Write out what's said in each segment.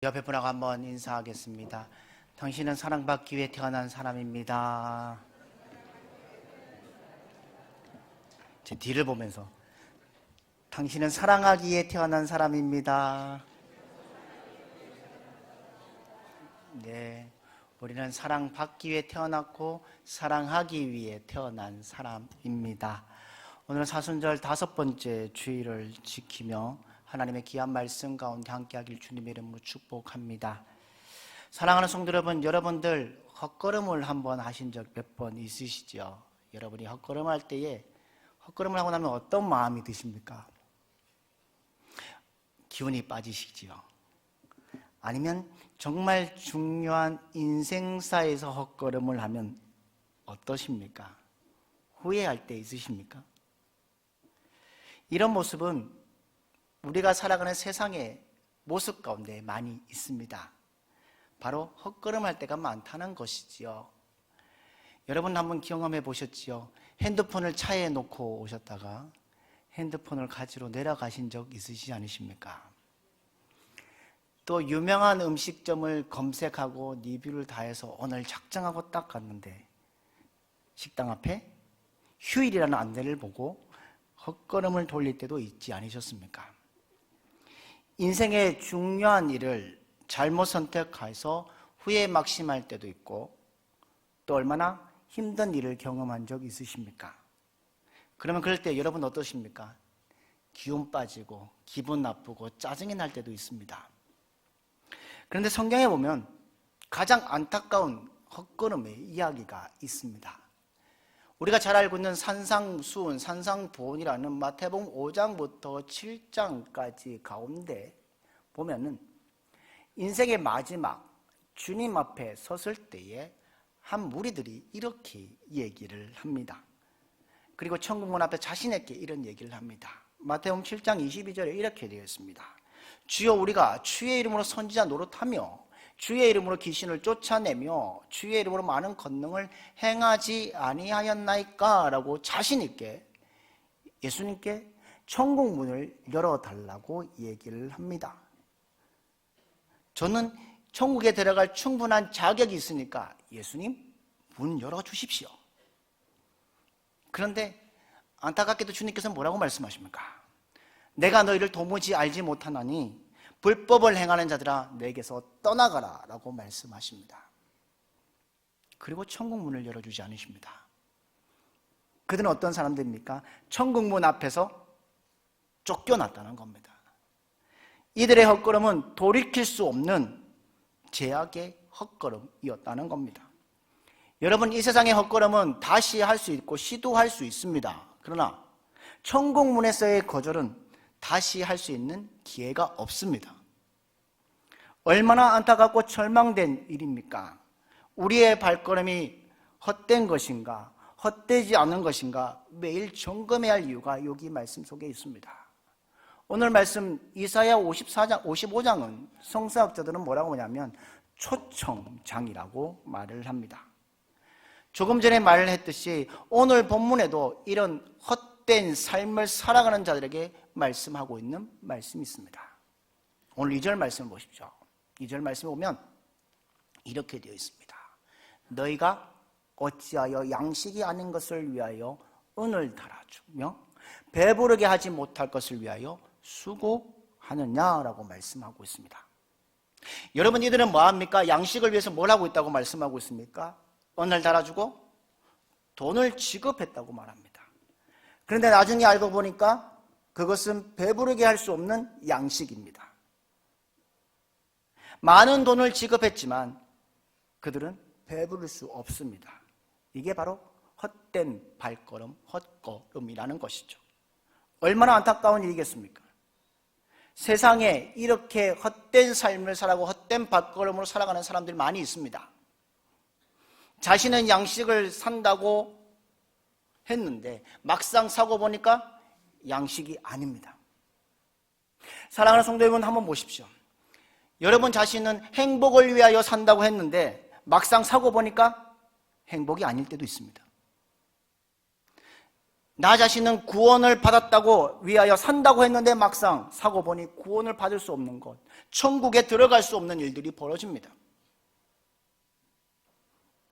옆에 분하고 한번 인사하겠습니다. 당신은 사랑받기 위해 태어난 사람입니다. 제 뒤를 보면서 당신은 사랑하기 위해 태어난 사람입니다. 네, 우리는 사랑받기 위해 태어났고 사랑하기 위해 태어난 사람입니다. 오늘은 사순절 5번째 주일을 지키며 하나님의 귀한 말씀 가운데 함께하길 주님의 이름으로 축복합니다. 사랑하는 성도 여러분, 여러분들 헛걸음을 한번 하신 적 몇 번 있으시죠? 여러분이 헛걸음할 때에 헛걸음을 하고 나면 어떤 마음이 드십니까? 기운이 빠지시지요? 아니면 정말 중요한 인생사에서 헛걸음을 하면 어떠십니까? 후회할 때 있으십니까? 이런 모습은 우리가 살아가는 세상의 모습 가운데 많이 있습니다. 바로 헛걸음할 때가 많다는 것이지요. 여러분 한번 경험해 보셨지요? 핸드폰을 차에 놓고 오셨다가 핸드폰을 가지러 내려가신 적 있으시지 않으십니까? 또 유명한 음식점을 검색하고 리뷰를 다 해서 오늘 작정하고 딱 갔는데 식당 앞에 휴일이라는 안내를 보고 헛걸음을 돌릴 때도 있지 않으셨습니까? 인생의 중요한 일을 잘못 선택해서 후회 막심할 때도 있고 또 얼마나 힘든 일을 경험한 적 있으십니까? 그러면 그럴 때 여러분 어떠십니까? 기운 빠지고 기분 나쁘고 짜증이 날 때도 있습니다. 그런데 성경에 보면 가장 안타까운 헛걸음의 이야기가 있습니다. 우리가 잘 알고 있는 산상수훈, 산상보훈이라는 마태복음 5장부터 7장까지 가운데 보면은 인생의 마지막 주님 앞에 섰을 때에 한 무리들이 이렇게 얘기를 합니다. 그리고 천국문 앞에 자신에게 이런 얘기를 합니다. 마태복음 7장 22절에 이렇게 되어 있습니다. 주여, 우리가 주의 이름으로 선지자 노릇하며 주의 이름으로 귀신을 쫓아내며 주의 이름으로 많은 권능을 행하지 아니하였나이까? 라고 자신 있게 예수님께 천국 문을 열어달라고 얘기를 합니다. 저는 천국에 들어갈 충분한 자격이 있으니까 예수님 문 열어주십시오. 그런데 안타깝게도 주님께서는 뭐라고 말씀하십니까? 내가 너희를 도무지 알지 못하나니 불법을 행하는 자들아 내게서 떠나가라 라고 말씀하십니다. 그리고 천국문을 열어주지 않으십니다. 그들은 어떤 사람들입니까? 천국문 앞에서 쫓겨났다는 겁니다. 이들의 헛걸음은 돌이킬 수 없는 죄악의 헛걸음이었다는 겁니다. 여러분, 이 세상의 헛걸음은 다시 할 수 있고 시도할 수 있습니다. 그러나 천국문에서의 거절은 다시 할 수 있는 기회가 없습니다. 얼마나 안타깝고 절망된 일입니까? 우리의 발걸음이 헛된 것인가, 헛되지 않은 것인가 매일 점검해야 할 이유가 여기 말씀 속에 있습니다. 오늘 말씀 이사야 55장은 성서학자들은 뭐라고 하냐면 초청장이라고 말을 합니다. 조금 전에 말을 했듯이 오늘 본문에도 이런 헛된 삶을 살아가는 자들에게 말씀하고 있는 말씀이 있습니다. 오늘 2절 말씀을 보십시오. 2절 말씀을 보면 이렇게 되어 있습니다. 너희가 어찌하여 양식이 아닌 것을 위하여 은을 달아주며 배부르게 하지 못할 것을 위하여 수고하느냐라고 말씀하고 있습니다. 여러분, 이들은 뭐합니까? 양식을 위해서 뭘 하고 있다고 말씀하고 있습니까? 은을 달아주고 돈을 지급했다고 말합니다. 그런데 나중에 알고 보니까 그것은 배부르게 할 수 없는 양식입니다. 많은 돈을 지급했지만 그들은 배부를 수 없습니다. 이게 바로 헛된 발걸음, 헛걸음이라는 것이죠. 얼마나 안타까운 일이겠습니까? 세상에 이렇게 헛된 삶을 살아가고 헛된 발걸음으로 살아가는 사람들이 많이 있습니다. 자신은 양식을 산다고 했는데 막상 사고 보니까 양식이 아닙니다. 사랑하는 성도 여러분, 한번 보십시오. 여러분 자신은 행복을 위하여 산다고 했는데 막상 사고 보니까 행복이 아닐 때도 있습니다. 나 자신은 구원을 받았다고 위하여 산다고 했는데 막상 사고 보니 구원을 받을 수 없는 것, 천국에 들어갈 수 없는 일들이 벌어집니다.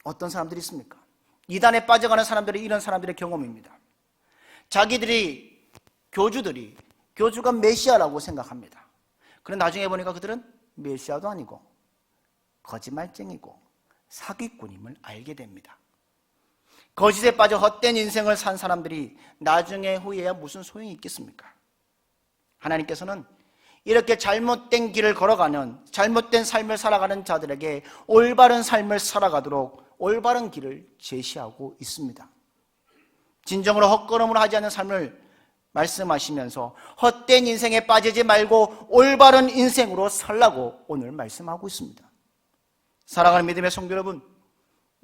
어떤 사람들이 있습니까? 이단에 빠져가는 사람들이 이런 사람들의 경험입니다. 자기들이 교주가 메시아라고 생각합니다. 그런데 나중에 보니까 그들은 메시아도 아니고 거짓말쟁이고 사기꾼임을 알게 됩니다. 거짓에 빠져 헛된 인생을 산 사람들이 나중에 후에야 무슨 소용이 있겠습니까? 하나님께서는 이렇게 잘못된 길을 걸어가는, 잘못된 삶을 살아가는 자들에게 올바른 삶을 살아가도록 올바른 길을 제시하고 있습니다. 진정으로 헛걸음을 하지 않는 삶을 말씀하시면서 헛된 인생에 빠지지 말고 올바른 인생으로 살라고 오늘 말씀하고 있습니다. 사랑하는 믿음의 성도 여러분,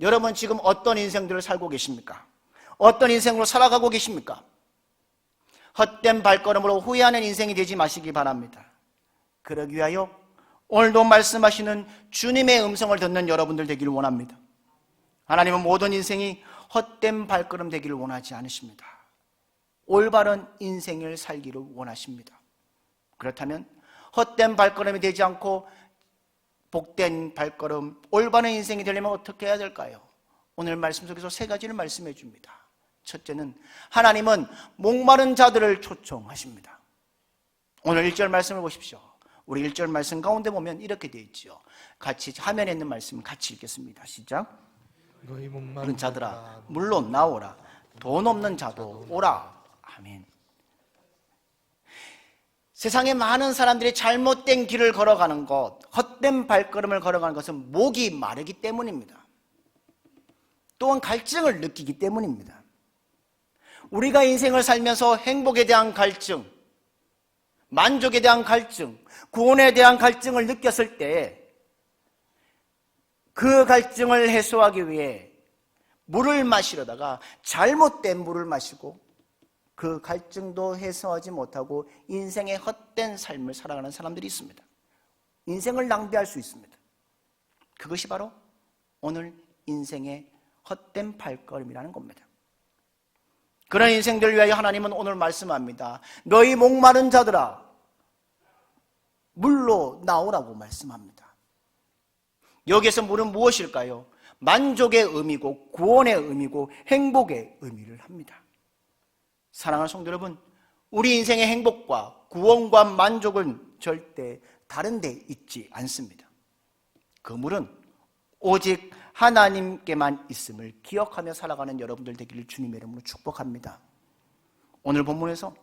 여러분 지금 어떤 인생들을 살고 계십니까? 어떤 인생으로 살아가고 계십니까? 헛된 발걸음으로 후회하는 인생이 되지 마시기 바랍니다. 그러기 위하여 오늘도 말씀하시는 주님의 음성을 듣는 여러분들 되기를 원합니다. 하나님은 모든 인생이 헛된 발걸음 되기를 원하지 않으십니다. 올바른 인생을 살기를 원하십니다. 그렇다면 헛된 발걸음이 되지 않고 복된 발걸음, 올바른 인생이 되려면 어떻게 해야 될까요? 오늘 말씀 속에서 세 가지를 말씀해 줍니다. 첫째는 하나님은 목마른 자들을 초청하십니다. 오늘 1절 말씀을 보십시오. 우리 1절 말씀 가운데 보면 이렇게 되어 있죠. 같이 화면에 있는 말씀 같이 읽겠습니다. 시작. 너희 목마른 자들아 물론 나오라. 돈 없는 자도 오라. 아멘. 세상에 많은 사람들이 잘못된 길을 걸어가는 것, 헛된 발걸음을 걸어가는 것은 목이 마르기 때문입니다. 또한 갈증을 느끼기 때문입니다. 우리가 인생을 살면서 행복에 대한 갈증, 만족에 대한 갈증, 구원에 대한 갈증을 느꼈을 때 그 갈증을 해소하기 위해 물을 마시려다가 잘못된 물을 마시고 그 갈증도 해소하지 못하고 인생의 헛된 삶을 살아가는 사람들이 있습니다. 인생을 낭비할 수 있습니다. 그것이 바로 오늘 인생의 헛된 발걸음이라는 겁니다. 그런 인생들을 위하여 하나님은 오늘 말씀합니다. 너희 목마른 자들아 물로 나오라고 말씀합니다. 여기에서 물은 무엇일까요? 만족의 의미고 구원의 의미고 행복의 의미를 합니다. 사랑하는 성도 여러분, 우리 인생의 행복과 구원과 만족은 절대 다른 데 있지 않습니다. 그 물은 오직 하나님께만 있음을 기억하며 살아가는 여러분들 되기를 주님의 이름으로 축복합니다. 오늘 본문에서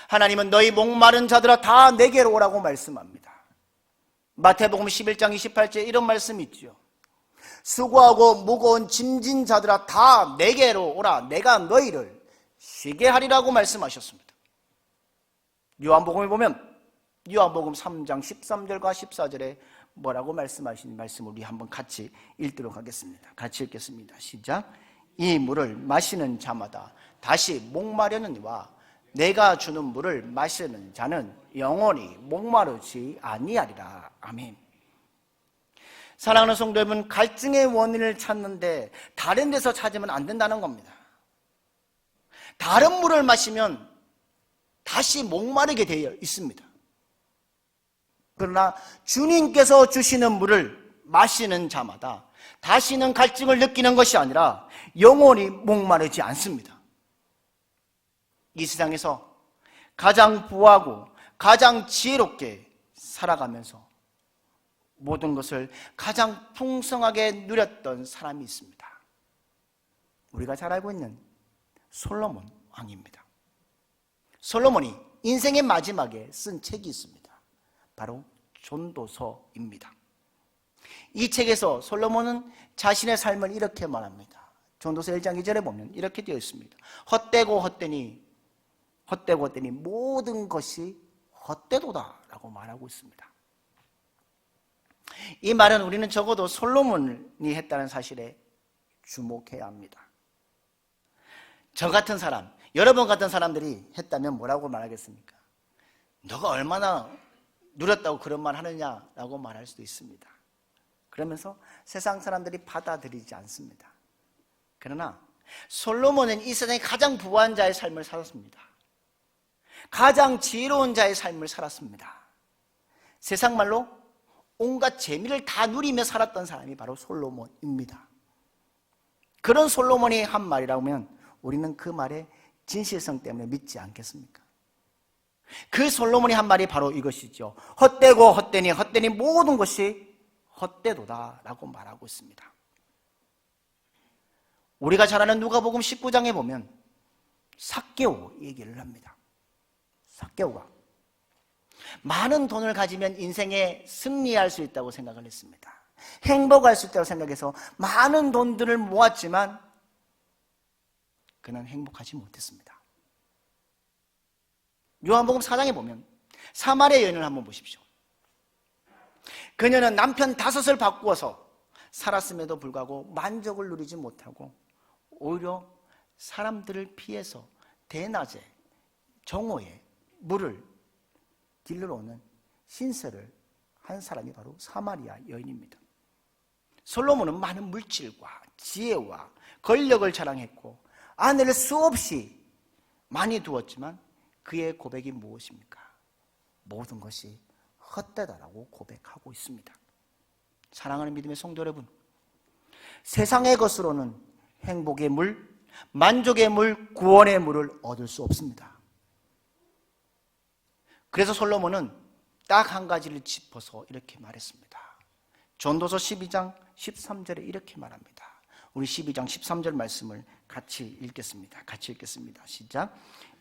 하나님은 너희 목마른 자들아 다 내게로 오라고 말씀합니다. 마태복음 11장 28절에 이런 말씀이 있죠. 수고하고 무거운 짐진 자들아 다 내게로 오라. 내가 너희를 쉬게 하리라고 말씀하셨습니다. 요한복음에 보면 요한복음 3장 13절과 14절에 뭐라고 말씀하신 말씀을 우리 한번 같이 읽도록 하겠습니다. 같이 읽겠습니다. 시작. 이 물을 마시는 자마다 다시 목마르느니와 내가 주는 물을 마시는 자는 영원히 목마르지 아니하리라. 아멘. 사랑하는 성도 여러분, 갈증의 원인을 찾는데 다른 데서 찾으면 안 된다는 겁니다. 다른 물을 마시면 다시 목마르게 되어 있습니다. 그러나 주님께서 주시는 물을 마시는 자마다 다시는 갈증을 느끼는 것이 아니라 영원히 목마르지 않습니다. 이 세상에서 가장 부하고 가장 지혜롭게 살아가면서 모든 것을 가장 풍성하게 누렸던 사람이 있습니다. 우리가 잘 알고 있는 솔로몬 왕입니다. 솔로몬이 인생의 마지막에 쓴 책이 있습니다. 바로 전도서입니다. 이 책에서 솔로몬은 자신의 삶을 이렇게 말합니다. 전도서 1장 2절에 보면 이렇게 되어 있습니다. 헛되고 헛되니 모든 것이 헛되도다 라고 말하고 있습니다. 이 말은 우리는 적어도 솔로몬이 했다는 사실에 주목해야 합니다. 저 같은 사람, 여러분 같은 사람들이 했다면 뭐라고 말하겠습니까? 너가 얼마나 누렸다고 그런 말 하느냐라고 말할 수도 있습니다. 그러면서 세상 사람들이 받아들이지 않습니다. 그러나 솔로몬은 이 세상에 가장 부유한 자의 삶을 살았습니다. 가장 지혜로운 자의 삶을 살았습니다. 세상 말로 온갖 재미를 다 누리며 살았던 사람이 바로 솔로몬입니다. 그런 솔로몬이 한 말이라면 우리는 그 말의 진실성 때문에 믿지 않겠습니까? 그 솔로몬이 한 말이 바로 이것이죠. 헛되고 헛되니 모든 것이 헛되도다 라고 말하고 있습니다. 우리가 잘 아는 누가복음 19장에 보면 삭개오 얘기를 합니다. 삭개오가 많은 돈을 가지면 인생에 승리할 수 있다고 생각을 했습니다. 행복할 수 있다고 생각해서 많은 돈들을 모았지만 그는 행복하지 못했습니다. 요한복음 4장에 보면 사마리아 여인을 한번 보십시오. 그녀는 남편 5을 바꾸어서 살았음에도 불구하고 만족을 누리지 못하고 오히려 사람들을 피해서 대낮에 정오에 물을 길러 오는 신세를 한 사람이 바로 사마리아 여인입니다. 솔로몬은 많은 물질과 지혜와 권력을 자랑했고 아내를 수없이 많이 두었지만 그의 고백이 무엇입니까? 모든 것이 헛되다라고 고백하고 있습니다. 사랑하는 믿음의 성도 여러분, 세상의 것으로는 행복의 물, 만족의 물, 구원의 물을 얻을 수 없습니다. 그래서 솔로몬은 딱 한 가지를 짚어서 이렇게 말했습니다. 전도서 12장 13절에 이렇게 말합니다. 우리 12장 13절 말씀을 같이 읽겠습니다. 시작.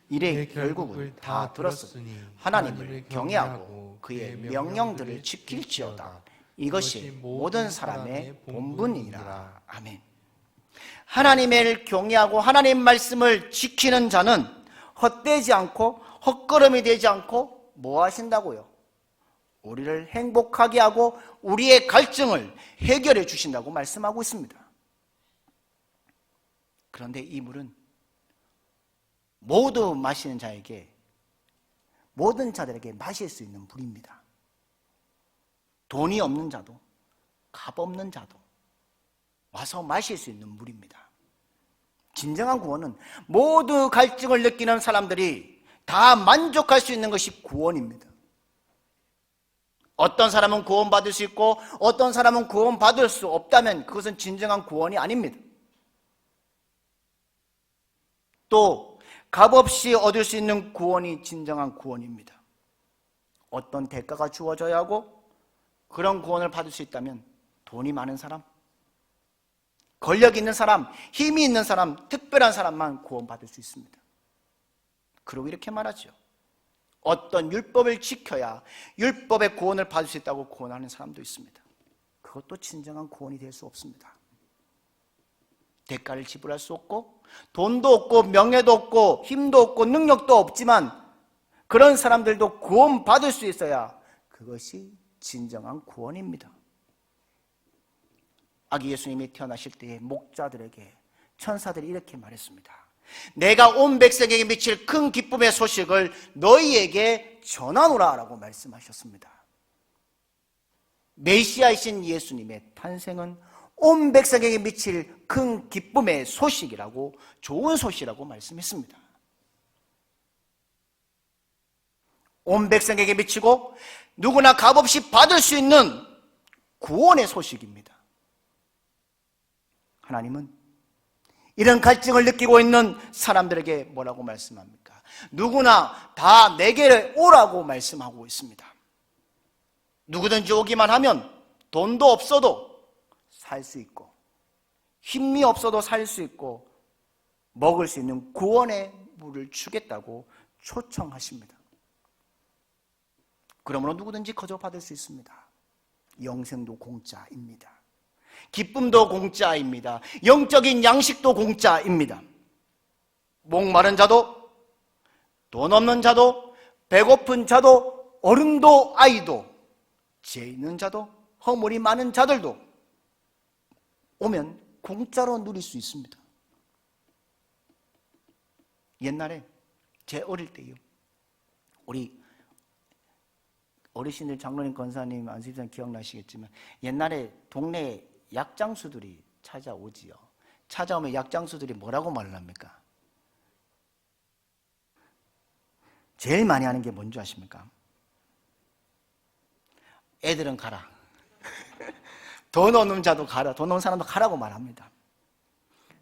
이래 결국은 다 들었으니 하나님을 경외하고 그의 명령들을 지킬지어다. 이것이 모든 사람의 본분이라. 아멘. 하나님을 경외하고 하나님 말씀을 지키는 자는 헛되지 않고 헛걸음이 되지 않고 뭐 하신다고요? 우리를 행복하게 하고 우리의 갈증을 해결해 주신다고 말씀하고 있습니다. 그런데 이 물은 모두 마시는 자에게, 모든 자들에게 마실 수 있는 물입니다. 돈이 없는 자도 값 없는 자도 와서 마실 수 있는 물입니다. 진정한 구원은 모두 갈증을 느끼는 사람들이 다 만족할 수 있는 것이 구원입니다. 어떤 사람은 구원받을 수 있고 어떤 사람은 구원받을 수 없다면 그것은 진정한 구원이 아닙니다. 또 값없이 얻을 수 있는 구원이 진정한 구원입니다. 어떤 대가가 주어져야 하고 그런 구원을 받을 수 있다면 돈이 많은 사람, 권력 있는 사람, 힘이 있는 사람, 특별한 사람만 구원받을 수 있습니다. 그리고 이렇게 말하죠. 어떤 율법을 지켜야 율법의 구원을 받을 수 있다고 구원하는 사람도 있습니다. 그것도 진정한 구원이 될 수 없습니다. 대가를 지불할 수 없고 돈도 없고 명예도 없고 힘도 없고 능력도 없지만 그런 사람들도 구원받을 수 있어야 그것이 진정한 구원입니다. 아기 예수님이 태어나실 때에 목자들에게 천사들이 이렇게 말했습니다. 내가 온 백성에게 미칠 큰 기쁨의 소식을 너희에게 전하노라 라고 말씀하셨습니다. 메시아이신 예수님의 탄생은 온 백성에게 미칠 큰 기쁨의 소식이라고, 좋은 소식이라고 말씀했습니다. 온 백성에게 미치고 누구나 값없이 받을 수 있는 구원의 소식입니다. 하나님은 이런 갈증을 느끼고 있는 사람들에게 뭐라고 말씀합니까? 누구나 다 내게 오라고 말씀하고 있습니다. 누구든지 오기만 하면 돈도 없어도 살 수 있고 힘이 없어도 살 수 있고 먹을 수 있는 구원의 물을 주겠다고 초청하십니다. 그러므로 누구든지 거저 받을 수 있습니다. 영생도 공짜입니다. 기쁨도 공짜입니다. 영적인 양식도 공짜입니다. 목마른 자도, 돈 없는 자도, 배고픈 자도, 어른도 아이도, 죄 있는 자도, 허물이 많은 자들도 오면 공짜로 누릴 수 있습니다. 옛날에 제 어릴 때요, 우리 어르신들, 장로님, 권사님, 안수집사님 기억나시겠지만 옛날에 동네에 약장수들이 찾아오지요. 찾아오면 약장수들이 뭐라고 말을 합니까? 제일 많이 하는 게 뭔지 아십니까? 애들은 가라. 돈 없는 자도 가라. 돈 없는 사람도 가라고 말합니다.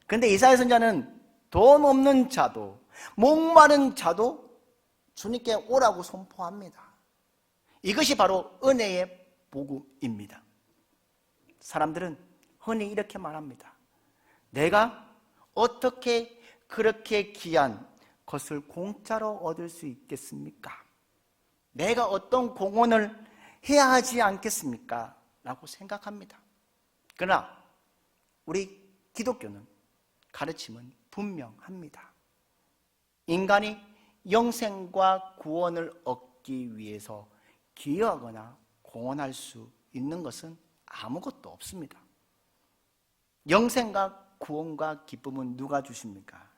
그런데 이사야 선지자는 돈 없는 자도 목마른 자도 주님께 오라고 선포합니다. 이것이 바로 은혜의 복음입니다. 사람들은 흔히 이렇게 말합니다. 내가 어떻게 그렇게 귀한 것을 공짜로 얻을 수 있겠습니까? 내가 어떤 공헌을 해야 하지 않겠습니까? 라고 생각합니다. 그러나 우리 기독교는 가르침은 분명합니다. 인간이 영생과 구원을 얻기 위해서 기여하거나 공헌할 수 있는 것은 아무것도 없습니다. 영생과 구원과 기쁨은 누가 주십니까?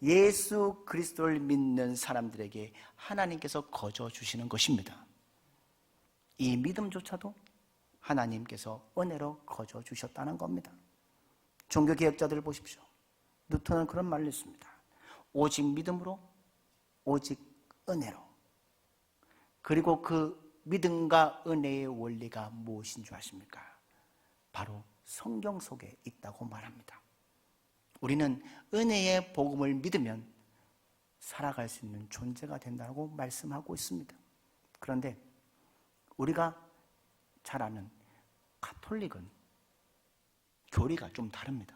예수 그리스도를 믿는 사람들에게 하나님께서 거저 주시는 것입니다. 이 믿음조차도 하나님께서 은혜로 거저 주셨다는 겁니다. 종교개혁자들을 보십시오. 뉴턴은 그런 말을 했습니다. 오직 믿음으로, 오직 은혜로. 그리고 그 믿음과 은혜의 원리가 무엇인 줄 아십니까? 바로 성경 속에 있다고 말합니다. 우리는 은혜의 복음을 믿으면 살아갈 수 있는 존재가 된다고 말씀하고 있습니다. 그런데 우리가 잘 아는 가톨릭은 교리가 좀 다릅니다.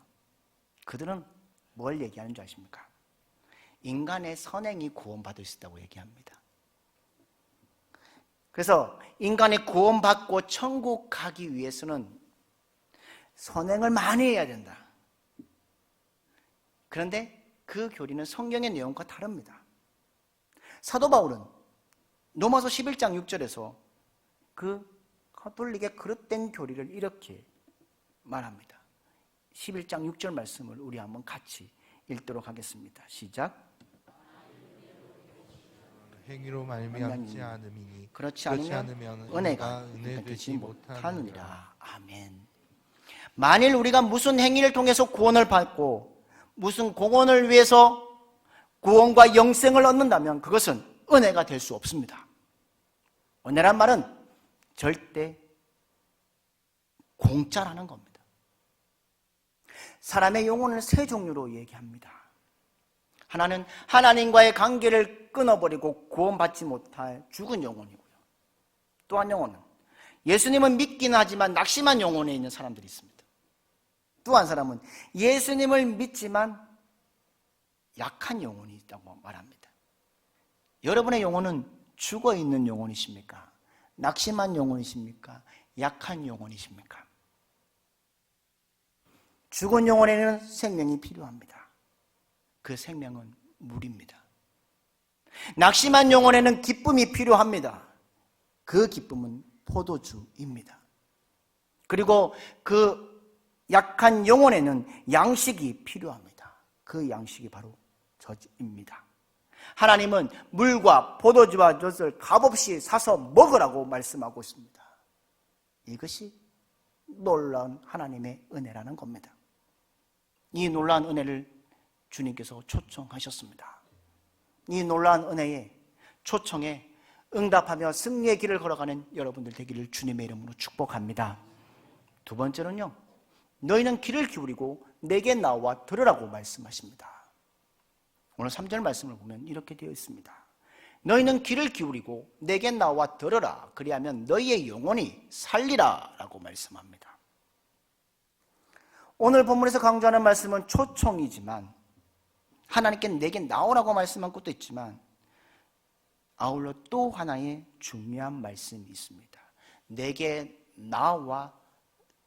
그들은 뭘 얘기하는 줄 아십니까? 인간의 선행이 구원받을 수 있다고 얘기합니다. 그래서 인간이 구원받고 천국 가기 위해서는 선행을 많이 해야 된다. 그런데 그 교리는 성경의 내용과 다릅니다. 사도 바울은 로마서 11장 6절에서 그 가톨릭의 그릇된 교리를 이렇게 말합니다. 11장 6절 말씀을 우리 한번 같이 읽도록 하겠습니다. 시작. 행위로 말미암지 않음이니 그렇지 않으면 은혜가 되지 못하느니라. 아멘. 만일 우리가 무슨 행위를 통해서 구원을 받고 무슨 공헌을 위해서 구원과 영생을 얻는다면 그것은 은혜가 될 수 없습니다. 은혜란 말은 절대 공짜라는 겁니다. 사람의 영혼을 세 종류로 얘기합니다. 하나는 하나님과의 관계를 끊어버리고 구원받지 못할 죽은 영혼이고요. 또 한 영혼은 예수님은 믿긴 하지만 낙심한 영혼에 있는 사람들이 있습니다. 또 한 사람은 예수님을 믿지만 약한 영혼이 있다고 말합니다. 여러분의 영혼은 죽어있는 영혼이십니까? 낙심한 영혼이십니까? 약한 영혼이십니까? 죽은 영혼에는 생명이 필요합니다. 그 생명은 물입니다. 낙심한 영혼에는 기쁨이 필요합니다. 그 기쁨은 포도주입니다. 그리고 그 약한 영혼에는 양식이 필요합니다. 그 양식이 바로 젖입니다. 하나님은 물과 포도주와 젖을 값없이 사서 먹으라고 말씀하고 있습니다. 이것이 놀라운 하나님의 은혜라는 겁니다. 이 놀라운 은혜를 주님께서 초청하셨습니다. 이 놀라운 은혜에 초청에 응답하며 승리의 길을 걸어가는 여러분들 되기를 주님의 이름으로 축복합니다. 두 번째는요, 너희는 귀를 기울이고 내게 나와 들으라고 말씀하십니다. 오늘 3절 말씀을 보면 이렇게 되어 있습니다. 너희는 귀를 기울이고 내게 나와 들으라. 그리하면 너희의 영혼이 살리라 라고 말씀합니다. 오늘 본문에서 강조하는 말씀은 초청이지만 하나님께 내게 나오라고 말씀한 것도 있지만 아울러 또 하나의 중요한 말씀이 있습니다. 내게 나와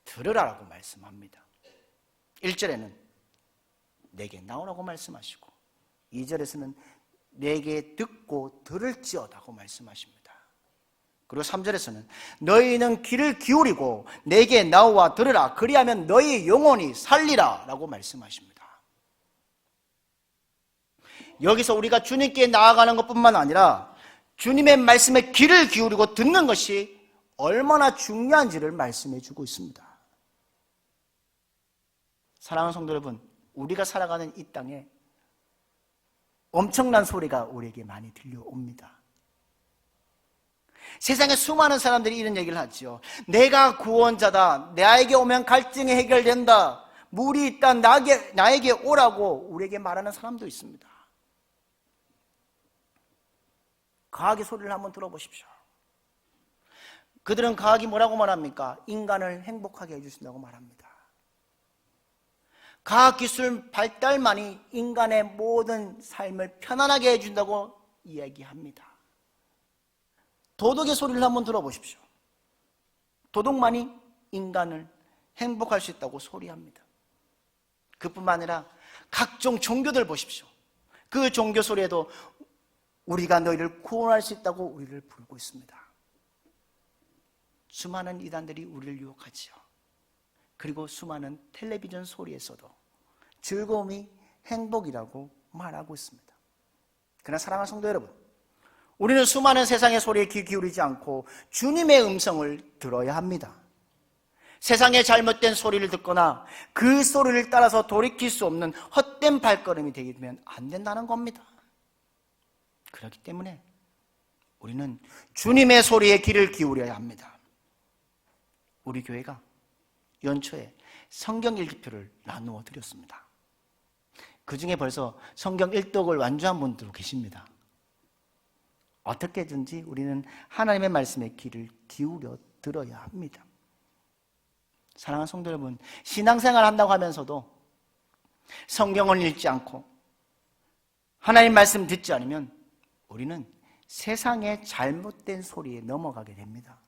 들으라라고 말씀합니다. 1절에는 내게 나오라고 말씀하시고 2절에서는 내게 듣고 들을지어다고 말씀하십니다. 그리고 3절에서는 너희는 귀를 기울이고 내게 나와 들으라. 그리하면 너희 영혼이 살리라 라고 말씀하십니다. 여기서 우리가 주님께 나아가는 것뿐만 아니라 주님의 말씀에 귀를 기울이고 듣는 것이 얼마나 중요한지를 말씀해 주고 있습니다. 사랑하는 성도 여러분, 우리가 살아가는 이 땅에 엄청난 소리가 우리에게 많이 들려옵니다. 세상에 수많은 사람들이 이런 얘기를 하죠. 내가 구원자다. 나에게 오면 갈증이 해결된다. 물이 있다. 나에게 오라고 우리에게 말하는 사람도 있습니다. 과학의 소리를 한번 들어보십시오. 그들은 과학이 뭐라고 말합니까? 인간을 행복하게 해주신다고 말합니다. 과학기술 발달만이 인간의 모든 삶을 편안하게 해준다고 이야기합니다. 도덕의 소리를 한번 들어보십시오. 도덕만이 인간을 행복할 수 있다고 소리합니다. 그뿐만 아니라 각종 종교들 보십시오. 그 종교 소리에도 우리가 너희를 구원할 수 있다고 우리를 부르고 있습니다. 수많은 이단들이 우리를 유혹하지요. 그리고 수많은 텔레비전 소리에서도 즐거움이 행복이라고 말하고 있습니다. 그러나 사랑하는 성도 여러분, 우리는 수많은 세상의 소리에 귀 기울이지 않고 주님의 음성을 들어야 합니다. 세상의 잘못된 소리를 듣거나 그 소리를 따라서 돌이킬 수 없는 헛된 발걸음이 되게 되면 안 된다는 겁니다. 그렇기 때문에 우리는 주님의 소리에 귀를 기울여야 합니다. 우리 교회가 연초에 성경 읽기표를 나누어 드렸습니다. 그 중에 벌써 성경 1독을 완주한 분들도 계십니다. 어떻게든지 우리는 하나님의 말씀에 귀를 기울여 들어야 합니다. 사랑하는 성도 여러분, 신앙생활 한다고 하면서도 성경을 읽지 않고 하나님 말씀 듣지 않으면 우리는 세상의 잘못된 소리에 넘어가게 됩니다.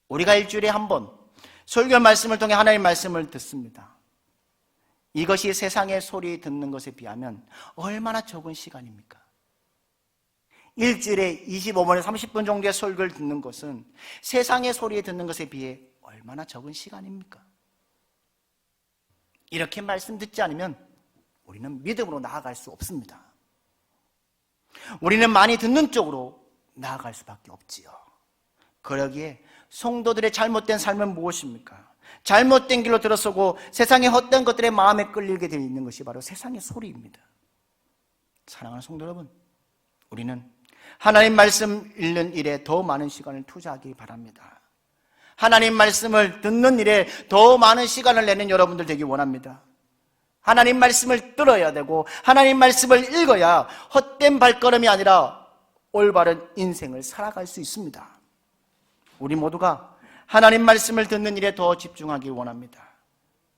우리가 일주일에 한 번 설교 말씀을 통해 하나님 말씀을 듣습니다. 이것이 세상의 소리 듣는 것에 비하면 얼마나 적은 시간입니까? 일주일에 25분에 30분 정도의 설교를 듣는 것은 세상의 소리에 듣는 것에 비해 얼마나 적은 시간입니까? 이렇게 말씀 듣지 않으면 우리는 믿음으로 나아갈 수 없습니다. 우리는 많이 듣는 쪽으로 나아갈 수밖에 없지요. 그러기에 성도들의 잘못된 삶은 무엇입니까? 잘못된 길로 들어서고 세상의 헛된 것들에 마음에 끌리게 되어 있는 것이 바로 세상의 소리입니다. 사랑하는 성도 여러분, 우리는 하나님 말씀 읽는 일에 더 많은 시간을 투자하기 바랍니다. 하나님 말씀을 듣는 일에 더 많은 시간을 내는 여러분들 되기 원합니다. 하나님 말씀을 들어야 되고 하나님 말씀을 읽어야 헛된 발걸음이 아니라 올바른 인생을 살아갈 수 있습니다. 우리 모두가 하나님 말씀을 듣는 일에 더 집중하기 원합니다.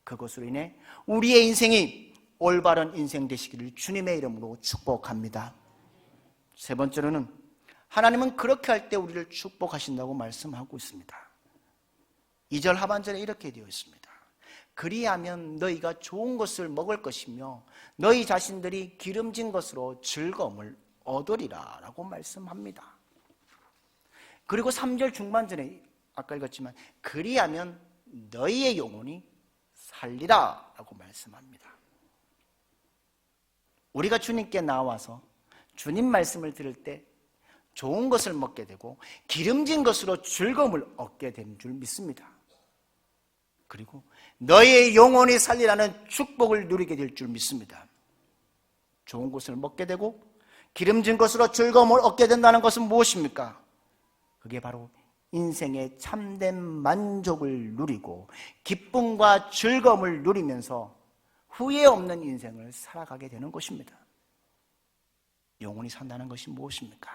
그것으로 인해 우리의 인생이 올바른 인생 되시기를 주님의 이름으로 축복합니다. 세 번째로는 하나님은 그렇게 할 때 우리를 축복하신다고 말씀하고 있습니다. 2절 하반절에 이렇게 되어 있습니다. 그리하면 너희가 좋은 것을 먹을 것이며 너희 자신들이 기름진 것으로 즐거움을 얻으리라 라고 말씀합니다. 그리고 3절 중반전에 아까 읽었지만 그리하면 너희의 영혼이 살리라 라고 말씀합니다. 우리가 주님께 나와서 주님 말씀을 들을 때 좋은 것을 먹게 되고 기름진 것으로 즐거움을 얻게 되는 줄 믿습니다. 그리고 너희의 영혼이 살리라는 축복을 누리게 될 줄 믿습니다. 좋은 것을 먹게 되고 기름진 것으로 즐거움을 얻게 된다는 것은 무엇입니까? 그게 바로 인생의 참된 만족을 누리고 기쁨과 즐거움을 누리면서 후회 없는 인생을 살아가게 되는 것입니다. 영혼이 산다는 것이 무엇입니까?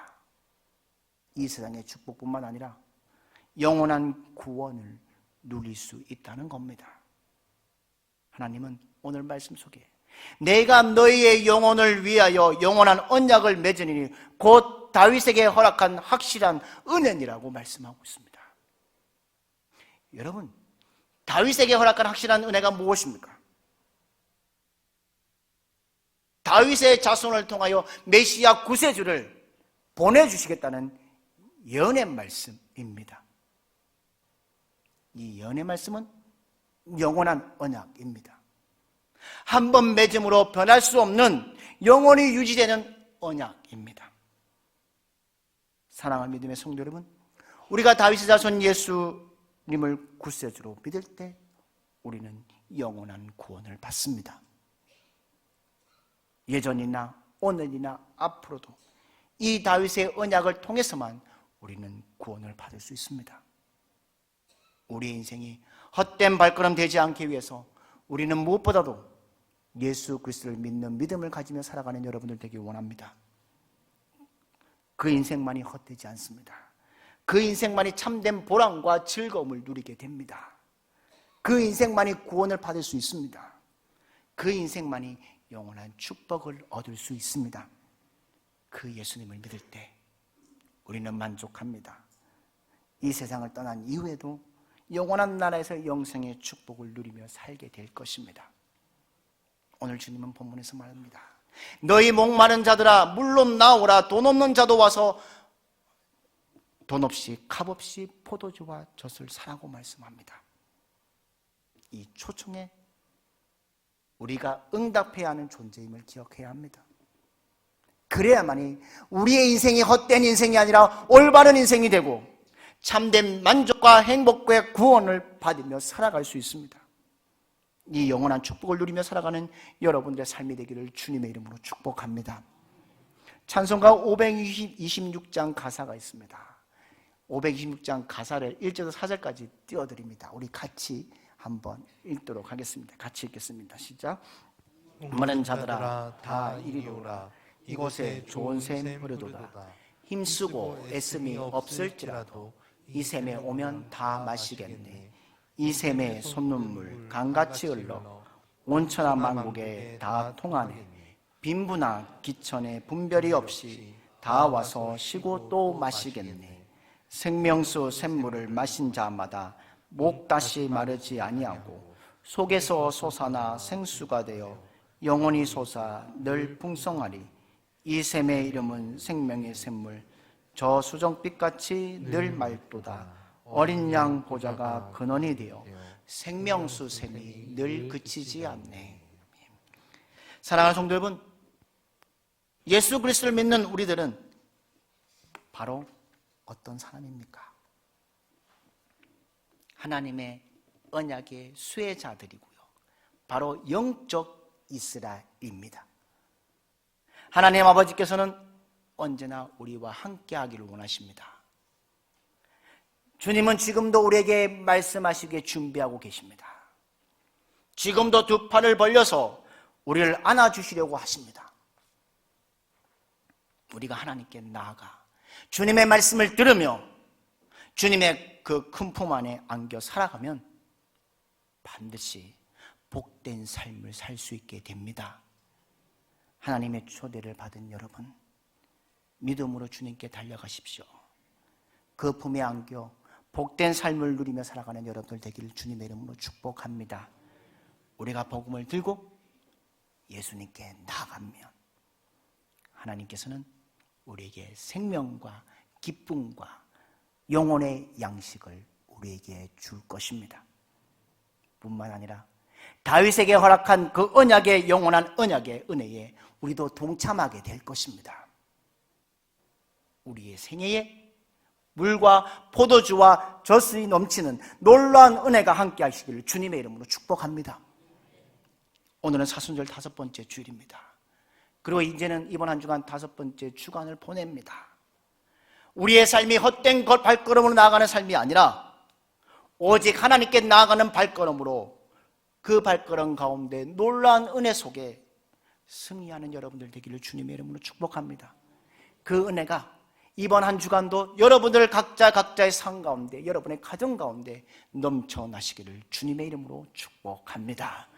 이 세상의 축복뿐만 아니라 영원한 구원을 누릴 수 있다는 겁니다. 하나님은 오늘 말씀 속에 내가 너희의 영혼을 위하여 영원한 언약을 맺으니 곧 다윗에게 허락한 확실한 은혜니라고 말씀하고 있습니다. 여러분, 다윗에게 허락한 확실한 은혜가 무엇입니까? 다윗의 자손을 통하여 메시아 구세주를 보내주시겠다는 예언의 말씀입니다. 이 예언의 말씀은 영원한 언약입니다. 한 번 맺음으로 변할 수 없는 영원히 유지되는 언약입니다. 사랑하는 믿음의 성도 여러분, 우리가 다윗의 자손 예수님을 구세주로 믿을 때 우리는 영원한 구원을 받습니다. 예전이나 오늘이나 앞으로도 이 다윗의 언약을 통해서만 우리는 구원을 받을 수 있습니다. 우리의 인생이 헛된 발걸음 되지 않기 위해서 우리는 무엇보다도 예수 그리스도를 믿는 믿음을 가지며 살아가는 여러분들 되길 원합니다. 그 인생만이 헛되지 않습니다. 그 인생만이 참된 보람과 즐거움을 누리게 됩니다. 그 인생만이 구원을 받을 수 있습니다. 그 인생만이 영원한 축복을 얻을 수 있습니다. 그 예수님을 믿을 때 우리는 만족합니다. 이 세상을 떠난 이후에도 영원한 나라에서 영생의 축복을 누리며 살게 될 것입니다. 오늘 주님은 본문에서 말합니다. 너희 목마른 자들아 물론 나오라. 돈 없는 자도 와서 돈 없이 값 없이 포도주와 젖을 사라고 말씀합니다. 이 초청에 우리가 응답해야 하는 존재임을 기억해야 합니다. 그래야만이 우리의 인생이 헛된 인생이 아니라 올바른 인생이 되고 참된 만족과 행복과 구원을 받으며 살아갈 수 있습니다. 이 영원한 축복을 누리며 살아가는 여러분들의 삶이 되기를 주님의 이름으로 축복합니다. 찬송가 526장 가사가 있습니다. 526장 가사를 1절에서 4절까지 띄워드립니다. 우리 같이 한번 읽도록 하겠습니다. 같이 읽겠습니다. 시작. 많은 자들아 다 이리로 오라. 이곳에 좋은 샘 흐르도다. 힘쓰고 애씀이 없을지라도 이 샘에 오면 다 마시겠네. 이 샘에 솟는물 강같이 흘러 온천한 만국에 다 통하네. 빈부나 기천에 분별이 없이 다 와서 쉬고 또 마시겠네. 생명수 샘물을 마신 자마다 목 다시 마르지 아니하고 속에서 솟아나 생수가 되어 영원히 솟아 늘 풍성하리. 이 샘의 이름은 생명의 샘물. 저 수정빛같이 늘 맑도다. 어린 양 보좌가 근원이 되어 생명수 샘이 늘 그치지 않네. 사랑하는 성도 여러분, 예수 그리스도를 믿는 우리들은 바로 어떤 사람입니까? 하나님의 언약의 수혜자들이고요. 바로 영적 이스라엘입니다. 하나님 아버지께서는 언제나 우리와 함께 하기를 원하십니다. 주님은 지금도 우리에게 말씀하시기에 준비하고 계십니다. 지금도 두 팔을 벌려서 우리를 안아주시려고 하십니다. 우리가 하나님께 나아가 주님의 말씀을 들으며 주님의 그 큰 품 안에 안겨 살아가면 반드시 복된 삶을 살 수 있게 됩니다. 하나님의 초대를 받은 여러분, 믿음으로 주님께 달려가십시오. 그 품에 안겨 복된 삶을 누리며 살아가는 여러분들 되기를 주님의 이름으로 축복합니다. 우리가 복음을 들고 예수님께 나아가면 하나님께서는 우리에게 생명과 기쁨과 영혼의 양식을 우리에게 줄 것입니다. 뿐만 아니라 다윗에게 허락한 그 언약의 영원한 언약의 은혜에 우리도 동참하게 될 것입니다. 우리의 생애에 물과 포도주와 젖이 넘치는 놀라운 은혜가 함께 하시기를 주님의 이름으로 축복합니다. 오늘은 사순절 5번째 주일입니다. 그리고 이제는 이번 한 주간 5번째 주간을 보냅니다. 우리의 삶이 헛된 발걸음으로 나아가는 삶이 아니라 오직 하나님께 나아가는 발걸음으로 그 발걸음 가운데 놀라운 은혜 속에 승리하는 여러분들 되기를 주님의 이름으로 축복합니다. 그 은혜가 이번 한 주간도 여러분들 각자의 삶 가운데, 여러분의 가정 가운데 넘쳐나시기를 주님의 이름으로 축복합니다.